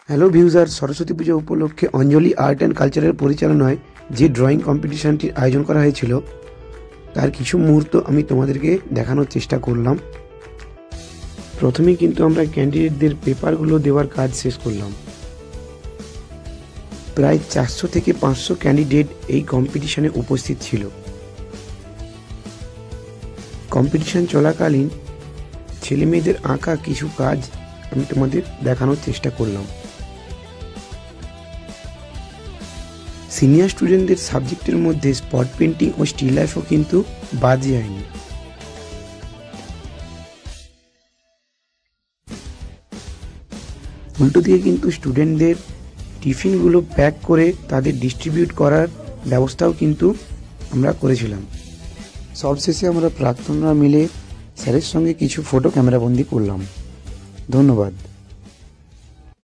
Hello ভিউজার, Saraswati পূজা উপলক্ষে অঞ্জলি art and কালচারের পরিচালনায় যে ড্রয়িং কম্পিটিশানটির আয়োজন করা হয়েছিল তার কিছু মুহূর্ত আমি তোমাদেরকে দেখানোর চেষ্টা করলাম। প্রথমেই কিন্তু আমরা ক্যান্ডিডেটদের পেপারগুলো দেওয়ার কাজ শেষ করলাম। প্রায় 400 থেকে 500 ক্যান্ডিডেট এই কম্পিটিশানে উপস্থিত ছিল। কম্পিটিশান চলাকালীন ছেলেমেয়েদের আঁকা কিছু কাজ আমি তোমাদের দেখানোর চেষ্টা করলাম। সিনিয়র স্টুডেন্টদের সাবজেক্টের মধ্যে স্পট পেন্টিং ও স্টিল লাইফও কিন্তু বাদ যায়নি। উল্টো দিকে কিন্তু স্টুডেন্টদের টিফিনগুলো প্যাক করে তাদের ডিস্ট্রিবিউট করার ব্যবস্থাও কিন্তু আমরা করেছিলাম। সবশেষে আমরা প্রাক্তনরা মিলে স্যারের সঙ্গে কিছু ফটো ক্যামেরাবন্দি করলাম। ধন্যবাদ।